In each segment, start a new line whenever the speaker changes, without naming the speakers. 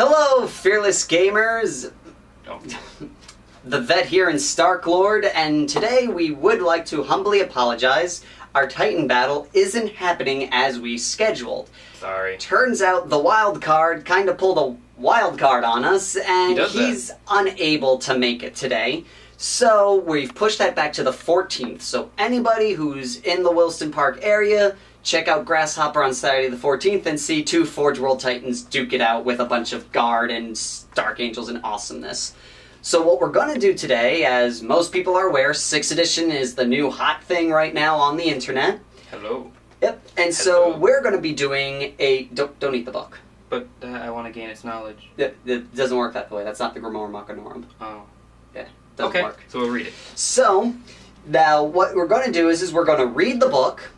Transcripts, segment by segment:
Hello, fearless gamers!
Oh.
The vet here in Stark Lord, and today we would like to humbly apologize. Our Titan battle isn't happening as we scheduled.
Sorry.
Turns out the wild card kind of pulled a wild card on us, and he's unable to make it today. So we've pushed that back to the 14th. So anybody who's in the Wilson Park area, check out Grasshopper on Saturday the 14th and see two Forge World Titans duke it out with a bunch of Guard and Dark Angels and awesomeness. So what we're going to do today, as most people are aware, 6th edition is the new hot thing right now on the internet.
Hello.
Yep, and so we're going to be doing a... Don't eat the book.
But I want to gain its knowledge.
It doesn't work that way. That's not the Grimoire Machinorum.
Oh.
Yeah, doesn't work.
So we'll read it.
So, now what we're going to do is we're going to read the book,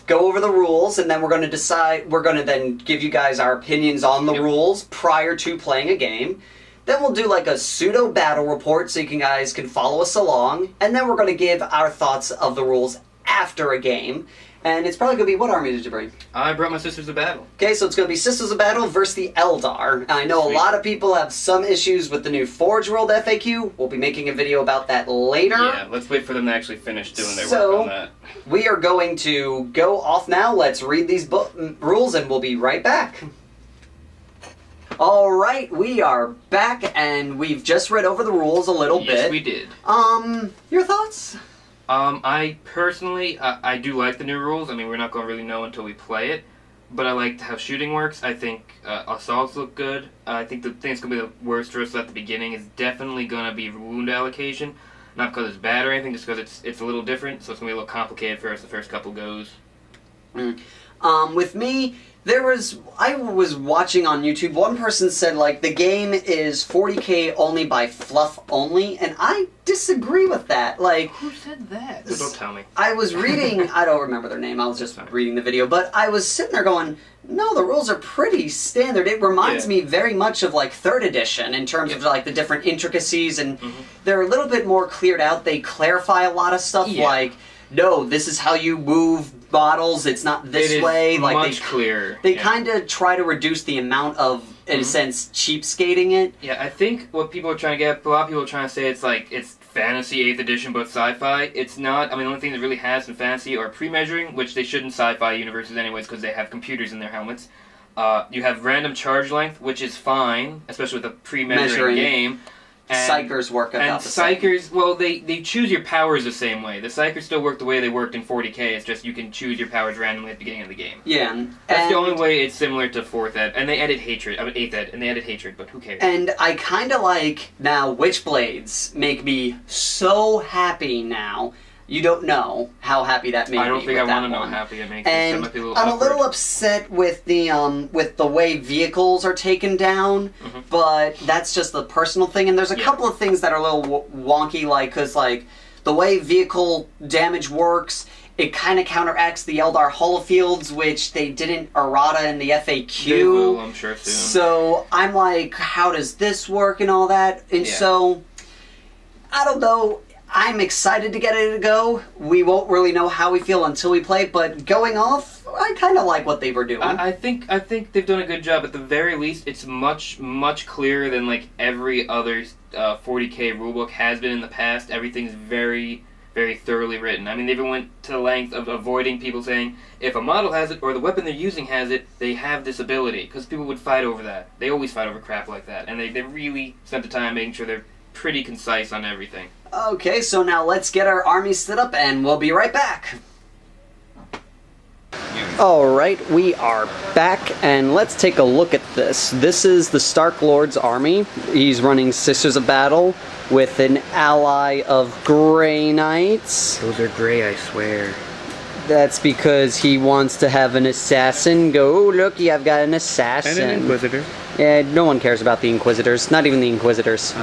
go over the rules, and then we're going to decide, we're going to then give you guys our opinions on the rules prior to playing a game. Then we'll do like a pseudo battle report so you guys can follow us along, and then we're going to give our thoughts of the rules after a game. And it's probably going to be, what army did you bring?
I brought my Sisters of Battle.
Okay, so it's going to be Sisters of Battle versus the Eldar. I know a lot of people have some issues with the new Forge World FAQ. We'll be making a video about that later.
Yeah, let's wait for them to actually finish doing their work on that.
We are going to go off now. Let's read these rules and we'll be right back. Alright, we are back and we've just read over the rules a little bit.
Yes, we did.
Your thoughts?
I personally, I do like the new rules. I mean, we're not going to really know until we play it. But I like how shooting works. I think assaults look good. I think the thing that's going to be the worst for us at the beginning is definitely going to be wound allocation. Not because it's bad or anything, just because it's a little different. So it's going to be a little complicated for us the first couple goes.
With me, I was watching on YouTube, one person said, like, the game is 40k only by fluff only, and I disagree with that. Like,
who said that? Don't tell me.
I was reading, I don't remember their name, I was just reading the video, but I was sitting there going, no, the rules are pretty standard. It reminds me very much of, like, 3rd edition in terms of, like, the different intricacies, and they're a little bit more cleared out. They clarify a lot of stuff, like, no, this is how you move models, it's not this way. Like,
much clearer.
They kind of try to reduce the amount of, in a sense, cheapskating it.
Yeah, I think what people are trying to get, a lot of people are trying to say it's like, it's fantasy 8th edition but sci-fi. It's not. I mean, the only thing that really has in fantasy are pre-measuring, which they should in sci-fi universes anyways because they have computers in their helmets. You have random charge length, which is fine, especially with a pre-measuring game.
Psychers work about the
same. And Psychers, well, they choose your powers the same way. The Psychers still work the way they worked in 40k. It's just you can choose your powers randomly at the beginning of the game.
Yeah.
That's the only way it's similar to 4th ed. And they added hatred. I mean, 8th ed. And they added hatred, but who cares?
And I kind of like, now, Witchblades make me so happy now. You don't know how happy that made me.
I don't think I want to know how happy it makes me.
And I'm a little upset with the way vehicles are taken down, but that's just the personal thing. And there's a couple of things that are a little wonky, like, because, like, the way vehicle damage works, it kind of counteracts the Eldar holofields, which they didn't errata in the FAQ.
They will, I'm sure, soon.
So I'm like, how does this work and all that? And so, I don't know. I'm excited to get it to go. We won't really know how we feel until we play, but going off, I kind of like what they were doing.
I think they've done a good job. At the very least, it's much clearer than like every other 40k rulebook has been in the past. Everything's very, very thoroughly written. I mean, they even went to the length of avoiding people saying, if a model has it or the weapon they're using has it, they have this ability. Because people would fight over that. They always fight over crap like that. And they really spent the time making sure they're pretty concise on everything.
Okay, so now let's get our army set up and we'll be right back. Alright, we are back and let's take a look at this. This is the Stark Lord's army. He's running Sisters of Battle with an ally of Grey Knights.
Those are grey, I swear.
That's because he wants to have an assassin go, oh, looky, I've got an assassin.
And an Inquisitor.
Yeah, no one cares about the Inquisitors. Not even the Inquisitors.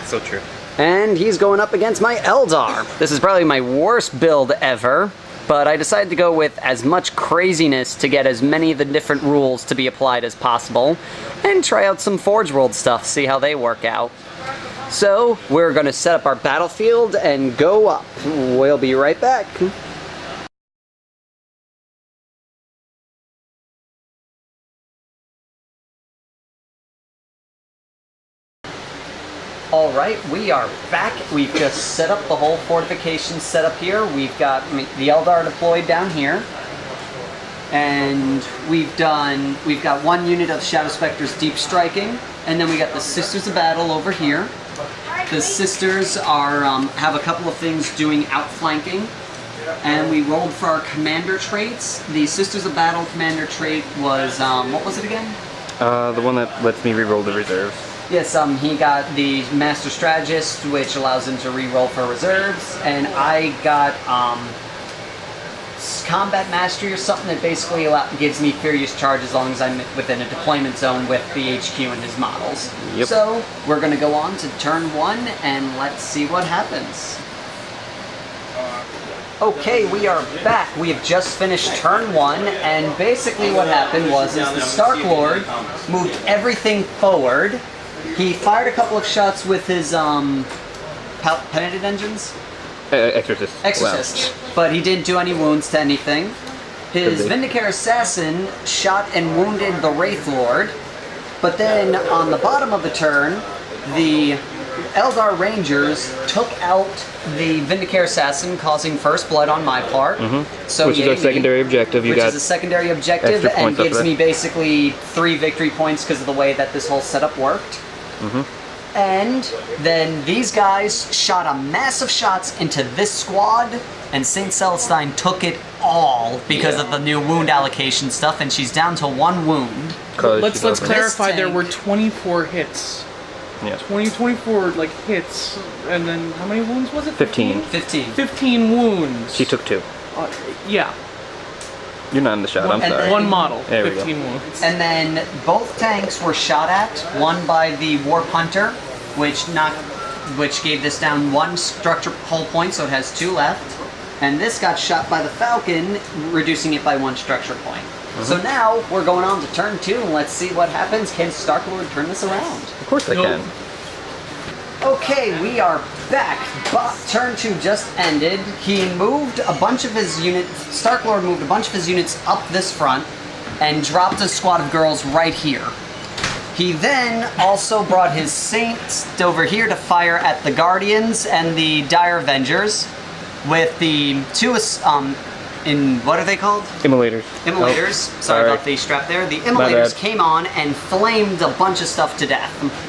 So true.
And he's going up against my Eldar. This is probably my worst build ever, but I decided to go with as much craziness to get as many of the different rules to be applied as possible, and try out some Forge World stuff, see how they work out. So, we're going to set up our battlefield and go up. We'll be right back. All right, we are back. We've just set up the whole fortification setup here. We've got the Eldar deployed down here. And we've got one unit of Shadow Spectre's deep striking, and then we got the Sisters of Battle over here. The Sisters are have a couple of things doing outflanking, and we rolled for our commander traits. The Sisters of Battle commander trait was what was it again?
The one that lets me reroll the reserves.
Yes, he got the Master Strategist, which allows him to reroll for reserves, and I got Combat Mastery or something that basically gives me Furious Charge as long as I'm within a deployment zone with the HQ and his models.
Yep.
So, we're going to go on to turn 1, and let's see what happens. Okay, we are back. We have just finished turn 1, and basically what happened was the Stark Lord moved everything forward. He fired a couple of shots with his penitent engines?
Exorcist.
Exorcist. Wow. But he didn't do any wounds to anything. His Vindicare Assassin shot and wounded the Wraith Lord. But then on the bottom of the turn, the Eldar Rangers took out the Vindicare Assassin, causing first blood on my part. So
which is our secondary objective.
Which is a secondary objective and gives me basically 3 victory points because of the way that this whole setup worked. And then these guys shot a massive shots into this squad, and St. Celestine took it all because of the new wound allocation stuff, and she's down to 1 wound.
Let's clarify, there were 24 hits.
Yeah.
24 like hits, and then how many wounds was it?
15.
15 wounds.
She took 2.
Yeah.
You're not in the shot, I'm sorry.
One model,
there
15 wounds.
And then both tanks were shot at, one by the Warp Hunter, which gave this down 1 structure hull point, so it has 2 left. And this got shot by the Falcon, reducing it by 1 structure point. So now we're going on to turn 2, and let's see what happens. Can Starklord turn this around?
Of course I can.
Okay, we are back. Turn 2 just ended. He moved a bunch of his units. Starklord moved a bunch of his units up this front and dropped a squad of girls right here. He then also brought his Saints over here to fire at the Guardians and the Dire Avengers with the 2 what are they called?
Immolators.
Immolators.
Oh,
sorry about the strap there. The Immolators came on and flamed a bunch of stuff to death.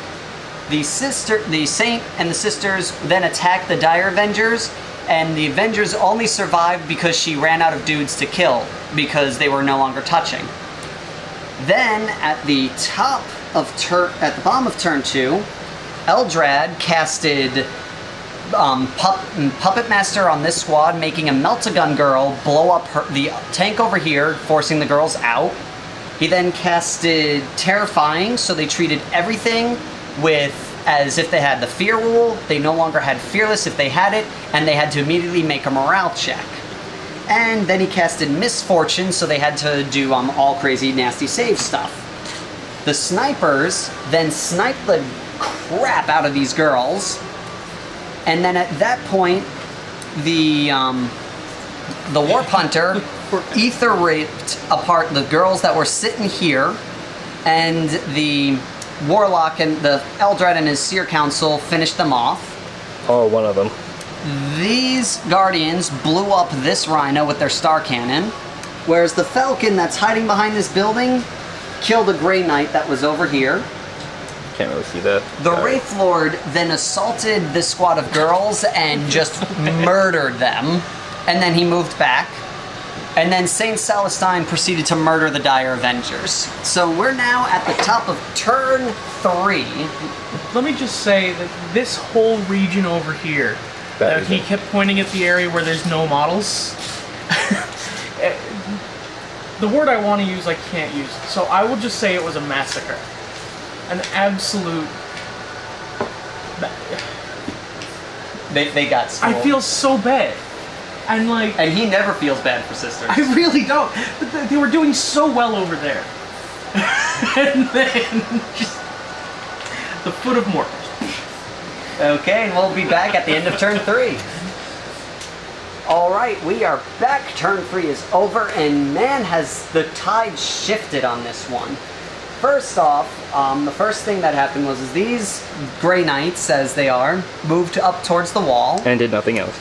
The Saint and the Sisters then attacked the Dire Avengers, and the Avengers only survived because she ran out of dudes to kill because they were no longer touching. Then at the bottom of turn 2, Eldrad casted Puppet Master on this squad, making a Melt-A-Gun girl blow up the tank over here, forcing the girls out. He then casted Terrifying, so they treated everything as if they had the Fear rule. They no longer had Fearless if they had it, and they had to immediately make a morale check. And then he casted Misfortune, so they had to do all crazy, nasty save stuff. The Snipers then sniped the crap out of these girls, and then at that point, the Warp Hunter ether ripped apart the girls that were sitting here, and the Warlock and the Eldrad and his Seer Council finished them off.
Oh, one of them.
These Guardians blew up this Rhino with their Star Cannon, whereas the Falcon that's hiding behind this building killed a Grey Knight that was over here.
Can't really see that.
The Wraith Lord then assaulted this squad of girls and just murdered them, and then he moved back. And then St. Celestine proceeded to murder the Dire Avengers. So we're now at the top of turn 3.
Let me just say that this whole region over here, that he kept pointing at the area where there's no models. The word I want to use, I can't use. So I will just say it was a massacre. An absolute...
They got schooled.
I feel so bad.
And he never feels bad for Sisters.
I really don't. But they were doing so well over there. And then just the foot of mortars.
Okay, and we'll be back at the end of turn 3. Alright, we are back. Turn 3 is over, and man, has the tide shifted on this one. first off, the first thing that happened was these Grey Knights, as they are, moved up towards the wall.
And did nothing else.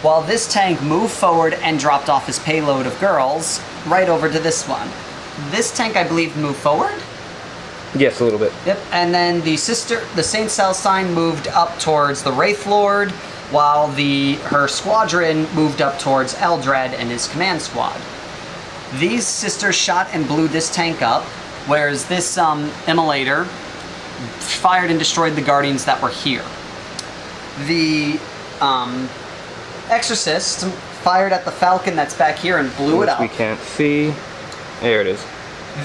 While this tank moved forward and dropped off his payload of girls right over to this one. This tank, I believe, moved forward?
Yes, a little bit.
Yep, and then the Saint Celestine moved up towards the Wraith Lord, while her squadron moved up towards Eldrad and his command squad. These sisters shot and blew this tank up, whereas this immolator fired and destroyed the guardians that were here. The Exorcist fired at the Falcon that's back here and blew it up.
We can't see. There it is.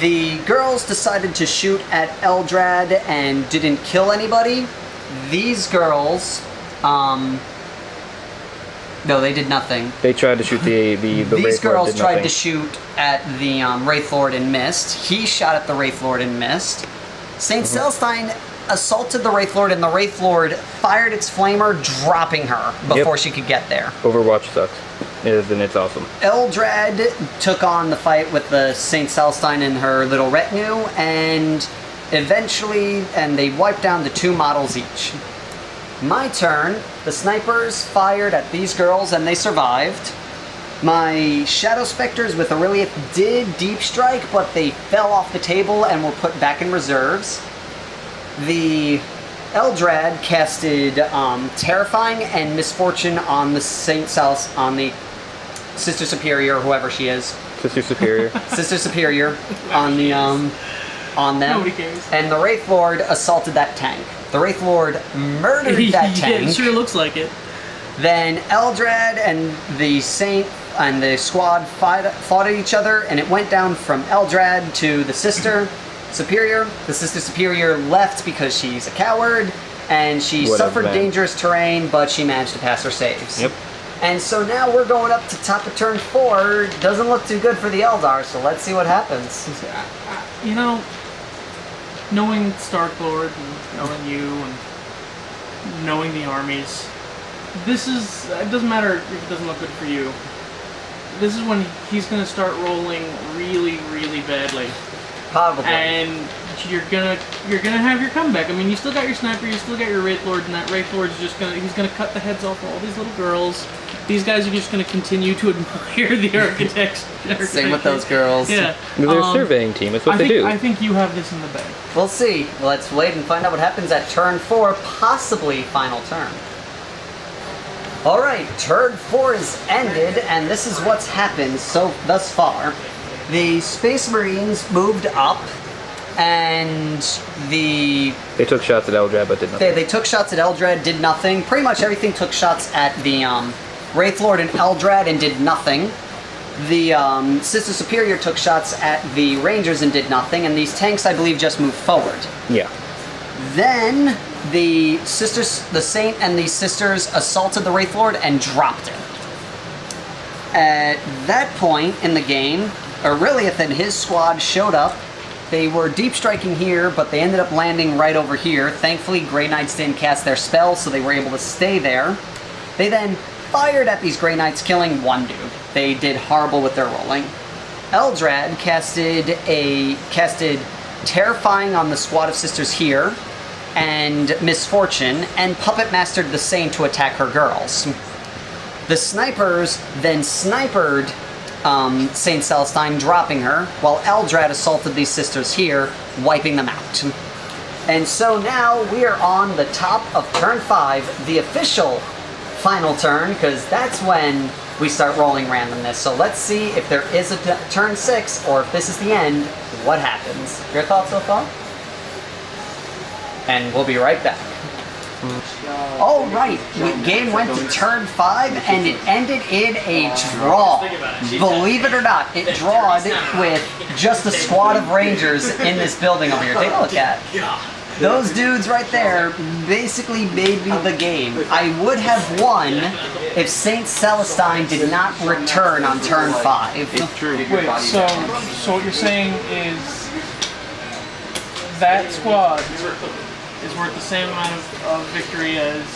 The girls decided to shoot at Eldrad and didn't kill anybody. These girls, no, they did nothing.
They tried to shoot the
These girls
did
tried
nothing.
to shoot at the Wraith Lord and missed. He shot at the Wraith Lord and missed. Saint Celestine assaulted the Wraith Lord, and the Wraith Lord fired its flamer, dropping her before she could get there.
Overwatch sucks. And it's awesome.
Eldrad took on the fight with the Saint Celestine and her little retinue, and eventually, they wiped down the 2 models each. My turn. The snipers fired at these girls and they survived. My Shadow Spectres with Aurelius did deep strike, but they fell off the table and were put back in reserves. The Eldrad casted Terrifying and Misfortune on the on the Sister Superior, whoever she is.
Sister Superior.
Sister Superior on the on them.
Nobody cares.
And the Wraith Lord assaulted that tank. The Wraith Lord murdered that tank.
Yeah, it sure looks like it.
Then Eldrad and the Saint and the squad fought at each other, and it went down from Eldrad to the Sister Superior. The Sister Superior left because she's a coward, and she suffered dangerous terrain, but she managed to pass her saves.
Yep.
And so now we're going up to top of turn 4. Doesn't look too good for the Eldar, so let's see what happens.
You know, knowing Stark-Lord and knowing you and knowing the armies, it doesn't matter if it doesn't look good for you. This is when he's going to start rolling really, really badly.
Probably.
And you're gonna have your comeback. I mean, you still got your sniper, you still got your Wraith Lord, and that Wraith Lord's he's gonna cut the heads off all these little girls. These guys are just gonna continue to admire the architects.
Same with those girls.
Yeah.
They're a surveying team. It's what they do.
I think you have this in the bag.
We'll see. Let's wait and find out what happens at turn 4, possibly final turn. Alright, turn 4 is ended, and this is what's happened thus far. The Space Marines moved up, and they
took shots at Eldrad, but did nothing.
They took shots at Eldrad, did nothing. Pretty much everything took shots at the Wraith Lord and Eldrad and did nothing. The Sister Superior took shots at the Rangers and did nothing, and these tanks, I believe, just moved forward.
Yeah.
Then the Saint and the Sisters assaulted the Wraith Lord and dropped it. At that point in the game, Aurelius and his squad showed up. They were deep striking here, but they ended up landing right over here. Thankfully, Grey Knights didn't cast their spell, so they were able to stay there. They then fired at these Grey Knights, killing one dude. They did horrible with their rolling. Eldrad casted Terrifying on the squad of sisters here, and Misfortune, and Puppet Mastered the Saint to attack her girls. The snipers then sniped Saint Celestine, dropping her, while Eldrad assaulted these sisters here, wiping them out. And so now we are on the top of turn 5, the official final turn, because that's when we start rolling randomness. So let's see if there is a turn 6, or if this is the end, what happens. Your thoughts so far? And we'll be right back. All right, the game went to turn 5, and it ended in a draw. Believe it or not, it drawed with just a squad of Rangers in this building over here. Take a look at it. Those dudes right there basically made me the game. I would have won if Saint Celestine did not return on turn 5.
It's true.
Wait, so what you're saying is that squad is worth the same amount of victory as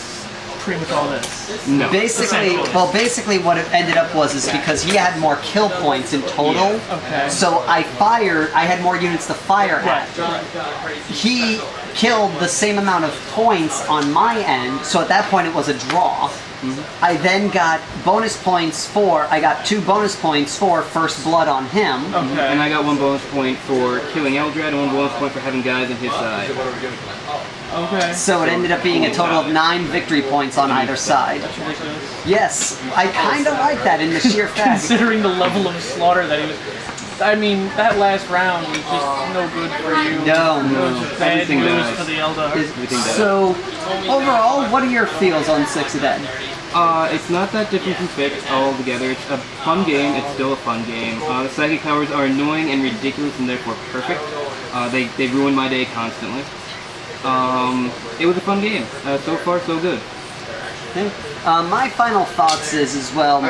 pretty much all this.
No.
Basically what it ended up was because he had more kill points in total.
Okay.
So I had more units to fire at. He killed the same amount of points on my end, so at that point it was a draw. I then got I got 2 bonus points for first blood on him.
Okay. And I got 1 bonus point for killing Eldar and 1 bonus point for having guys on his side.
Okay.
So it ended up being a total of 9 victory points on either side.
That's ridiculous.
Yes, I kind of like that in the sheer fact.
Considering the level of slaughter that he was... I mean, that last round was just no good for you.
No.
It was just bad news for the Eldar.
So, overall, what are your feels on 6 of Dead?
It's not that different from 5 altogether. It's a fun game. It's still a fun game. The psychic powers are annoying and ridiculous and therefore perfect. They ruin my day constantly. It was a fun game. So far, so good.
Okay. My final thoughts is, as well,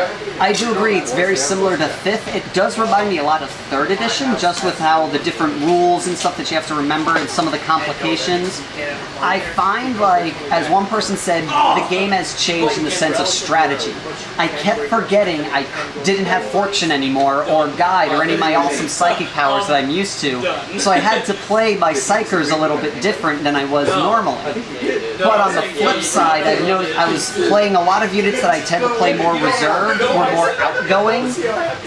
I do agree it's very similar to 5th. It does remind me a lot of 3rd edition, just with how the different rules and stuff that you have to remember and some of the complications. I find, like, as one person said, the game has changed in the sense of strategy. I kept forgetting I didn't have Fortune anymore, or Guide, or any of my awesome psychic powers that I'm used to, so I had to play my Psychers a little bit different than I was normally. But on the flip side, I noticed I was playing a lot of units that I tend to play more reserved or more outgoing,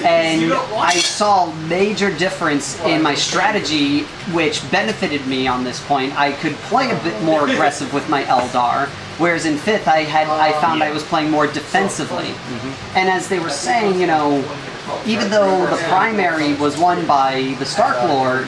and I saw a major difference in my strategy, which benefited me on this point. I could play a bit more aggressive with my Eldar, whereas in 5th I found I was playing more defensively. And as they were saying, you know, even though the primary was won by the Stark Lord,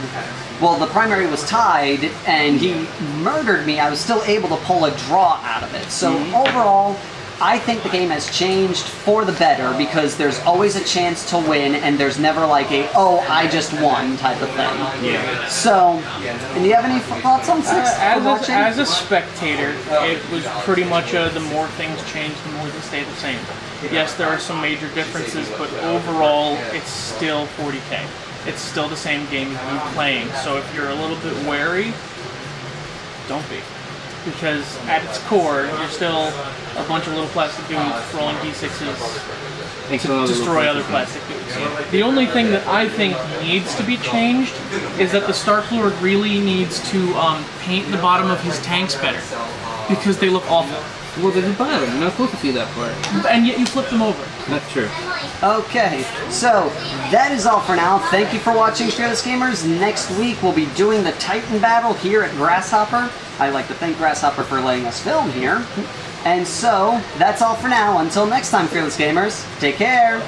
well, the primary was tied, and he murdered me, I was still able to pull a draw out of it. So overall, I think the game has changed for the better, because there's always a chance to win, and there's never like a, oh, I just won type of thing.
Yeah.
So, and do you have any thoughts on 6?
As a spectator, it was pretty much the more things change, the more they stay the same. Yes, there are some major differences, but overall, it's still 40K. It's still the same game you've been playing, so if you're a little bit wary, don't be. Because at its core, you're still a bunch of little plastic dudes rolling d6s to destroy other plastic dudes. The only thing that I think needs to be changed is that the Stark Lord really needs to paint the bottom of his tanks better, because they look awful.
Well, there's a bottom. You're not supposed to see that part.
And yet you flip them over.
That's true.
Okay, so that is all for now. Thank you for watching, Fearless Gamers. Next week we'll be doing the Titan battle here at Grasshopper. I'd like to thank Grasshopper for letting us film here. And so, that's all for now. Until next time, Fearless Gamers, take care!